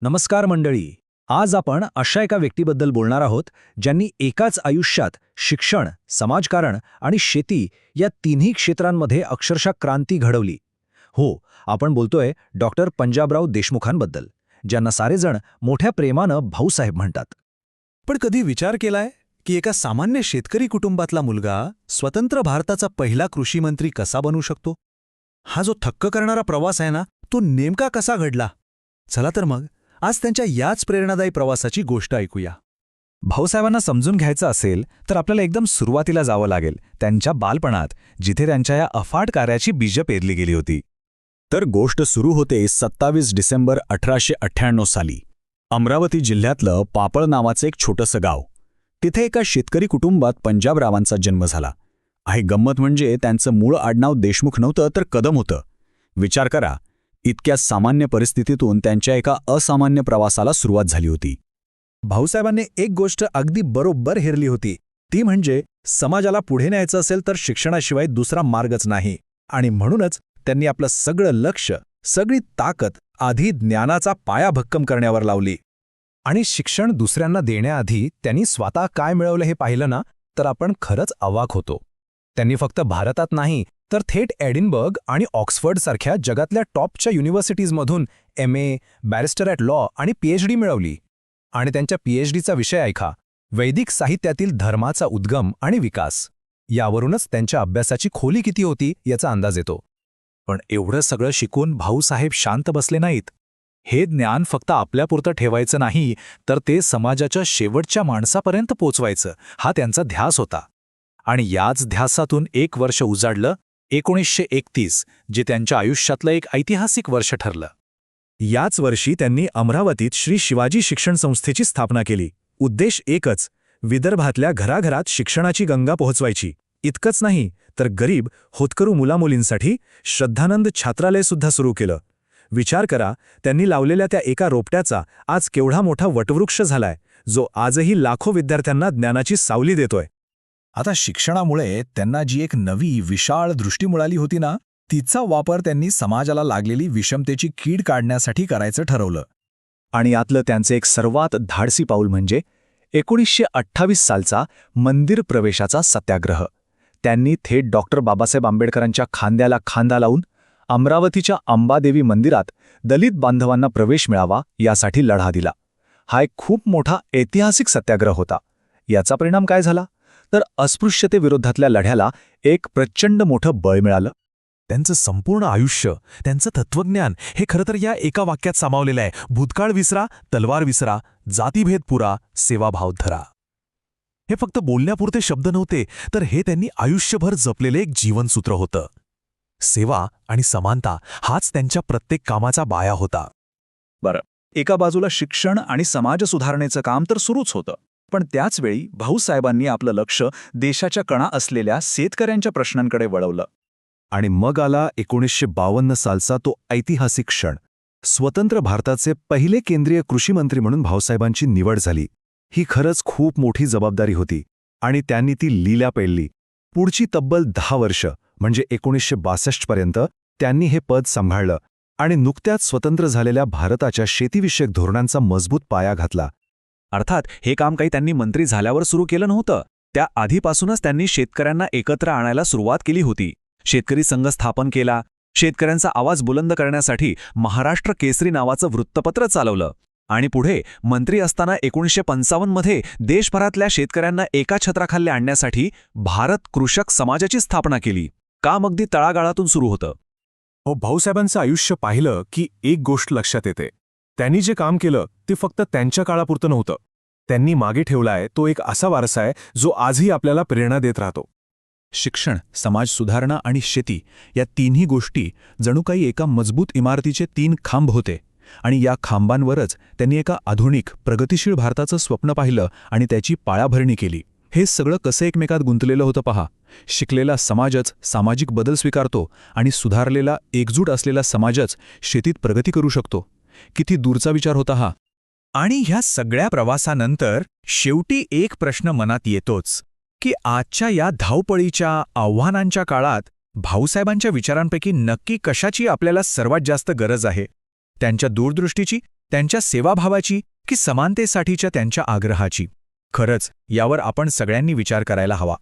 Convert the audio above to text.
नमस्कार मंडळी. आज आपण अशा एका व्यक्तीबद्दल बोलणार आहोत ज्यांनी एकाच आयुष्यात शिक्षण, समाजकारण आणि शेती या तिन्ही क्षेत्रांमध्ये अक्षरशः क्रांती घडवली. हो, आपण बोलतोय डॉक्टर पंजाबराव देशमुखांबद्दल, ज्यांना सारेजण मोठ्या प्रेमानं भाऊसाहेब म्हणतात. पण कधी विचार केलाय की एका सामान्य शेतकरी कुटुंबातला मुलगा स्वतंत्र भारताचा पहिला कृषीमंत्री कसा बनू शकतो? हा जो थक्क करणारा प्रवास आहे ना, तो नेमका कसा घडला? चला तर मग आज त्यांच्या याच प्रेरणादायी प्रवासाची गोष्ट ऐकूया. भाऊसाहेबांना समजून घ्यायचं असेल तर आपल्याला एकदम सुरुवातीला जावं लागेल, त्यांच्या बालपणात, जिथे त्यांच्या या अफाट कार्याची बीजं पेरली गेली होती. तर गोष्ट सुरू होते 27 डिसेंबर 1898 साली. अमरावती जिल्ह्यातलं पापळ नावाचं एक छोटंसं गाव. तिथे एका शेतकरी कुटुंबात पंजाबरावांचा जन्म झाला. आहे गंमत म्हणजे त्यांचं मूळ आडनाव देशमुख नव्हतं तर कदम होतं. विचार करा, इतक्या सामान्य परिस्थितीतून त्यांच्या एका असामान्य प्रवासाला सुरुवात झाली होती. भाऊसाहेबांनी एक गोष्ट अगदी बरोबर हेरली होती, ती म्हणजे समाजाला पुढे न्यायचं असेल तर शिक्षणाशिवाय दुसरा मार्गच नाही. आणि म्हणूनच त्यांनी आपलं सगळं लक्ष, सगळी ताकद आधी ज्ञानाचा पाया भक्कम करण्यावर लावली. आणि शिक्षण दुसऱ्यांना देण्याआधी त्यांनी स्वतः काय मिळवलं हे पाहिलं ना, तर आपण खरंच अवाक होतो. त्यांनी फक्त भारतात नाही तर थेट एडिनबर्ग आणि ऑक्सफर्डसारख्या जगातल्या टॉपच्या युनिव्हर्सिटीजमधून MA, बॅरिस्टर ॲट लॉ आणि PhD मिळवली. आणि त्यांच्या PhDचा विषय ऐका, वैदिक साहित्यातील धर्माचा उद्गम आणि विकास. यावरूनच त्यांच्या अभ्यासाची खोली किती होती याचा अंदाज येतो. पण एवढं सगळं शिकून भाऊसाहेब शांत बसले नाहीत. हे ज्ञान फक्त आपल्यापुरतं ठेवायचं नाही, तर ते समाजाच्या शेवटच्या माणसापर्यंत पोचवायचं, हा त्यांचा ध्यास होता. आणि याच ध्यासातून एक वर्ष उजाडलं, 1931, जे त्यांच्या आयुष्यातलं एक ऐतिहासिक वर्ष ठरलं. याच वर्षी त्यांनी अमरावतीत श्री शिवाजी शिक्षण संस्थेची स्थापना केली. उद्देश एकच, विदर्भातल्या घराघरात शिक्षणाची गंगा पोहोचवायची. इतकंच नाही तर गरीब होतकरू मुलामुलींसाठी श्रद्धानंद छात्रालयसुद्धा सुरू केलं. विचार करा, त्यांनी लावलेल्या त्या एका रोपट्याचा आज केवढा मोठा वटवृक्ष झालाय, जो आजही लाखो विद्यार्थ्यांना ज्ञानाची सावली देतोय. आता शिक्षणामुळे त्यांना जी एक नवी विशाळ दृष्टी मिळाली होती ना, तिचा वापर त्यांनी समाजाला लागलेली विषमतेची कीड काढण्यासाठी करायचं ठरवलं. आणि यातलं त्यांचं एक सर्वात धाडसी पाऊल म्हणजे 1928 सालचा मंदिर प्रवेशाचा सत्याग्रह. त्यांनी थेट डॉक्टर बाबासाहेब आंबेडकरांच्या खांद्याला खांदा लावून अमरावतीच्या अंबादेवी मंदिरात दलित बांधवांना प्रवेश मिळावा यासाठी लढा दिला. हा एक खूप मोठा ऐतिहासिक सत्याग्रह होता. याचा परिणाम काय झाला तर अस्पृश्यतेविरोधातल्या लढ्याला एक प्रचंड मोठं बळ मिळालं. त्यांचं संपूर्ण आयुष्य, त्यांचं तत्वज्ञान हे खरं तर या एका वाक्यात सामावलेलं आहे: भूतकाळ विसरा, तलवार विसरा, जातीभेद पुरा, सेवाभाव धरा. हे फक्त बोलण्यापुरते शब्द नव्हते, तर हे त्यांनी आयुष्यभर जपलेले एक जीवनसूत्र होतं. सेवा आणि समानता हाच त्यांच्या प्रत्येक कामाचा बाया होता. बरं, एका बाजूला शिक्षण आणि समाज सुधारणेचं काम तर सुरूच होतं, पण त्याचवेळी भाऊसाहेबांनी आपलं लक्ष देशाच्या कणा असलेल्या शेतकऱ्यांच्या प्रश्नांकडे वळवलं. आणि मग आला 1952 सालचा तो ऐतिहासिक क्षण. स्वतंत्र भारताचे पहिले केंद्रीय कृषीमंत्री म्हणून भाऊसाहेबांची निवड झाली. ही खरंच खूप मोठी जबाबदारी होती आणि त्यांनी ती लीला पेलली. पुढची तब्बल 10 वर्ष म्हणजे 1962 पर्यंत त्यांनी हे पद सांभाळलं आणि नुकत्याच स्वतंत्र झालेल्या भारताच्या शेतीविषयक धोरणांचा मजबूत पाया घातला. अर्थात हे काम काही त्यांनी मंत्री झाल्यावर सुरू केलं नव्हतं. त्या आधीपासूनच त्यांनी शेतकऱ्यांना एकत्र आणायला सुरुवात केली होती. शेतकरी संघ स्थापन केला. शेतकऱ्यांचा आवाज बुलंद करण्यासाठी महाराष्ट्र केसरी नावाचं वृत्तपत्र चालवलं. आणि पुढे मंत्री असताना 1955 मध्ये देशभरातल्या शेतकऱ्यांना एका छत्राखाली आणण्यासाठी भारत कृषक समाजाची स्थापना केली. काम अगदी तळागाळातून सुरू होतं. भाऊसाहेबांचं आयुष्य पाहिलं की एक गोष्ट लक्षात येते: त्यांनी जे काम केलं ते फक्त त्यांच्या काळापुरतं नव्हतं. त्यांनी मागे ठेवलाय तो एक असा वारसा आहे जो आजही आपल्याला प्रेरणा देत राहतो. शिक्षण, समाज सुधारणा आणि शेती या तिन्ही गोष्टी जणू काही एका मजबूत इमारतीचे 3 खांब होते. आणि या खांबांवरच त्यांनी एका आधुनिक, प्रगतिशील भारताचं स्वप्न पाहिलं आणि त्याची पायाभरणी केली. हे सगळं कसं एकमेकात गुंतलेलं होतं पहा. शिकलेला समाजच सामाजिक बदल स्वीकारतो आणि सुधारलेला, एकजूट असलेला समाजच शेतीत प्रगती करू शकतो. किती दूरचा विचार होता हा. आणि ह्या सगळ्या प्रवासानंतर शेवटी एक प्रश्न मनात येतोच की आजच्या या धावपळीच्या, आव्हानांच्या काळात भाऊसाहेबांच्या विचारांपैकी नक्की कशाची आपल्याला सर्वात जास्त गरज आहे? त्यांच्या दूरदृष्टीची त्यांच्या सेवाभावाची की समानतेसाठीच्या त्यांच्या आग्रहाची? खरंच यावर आपण सगळ्यांनी विचार करायला हवा.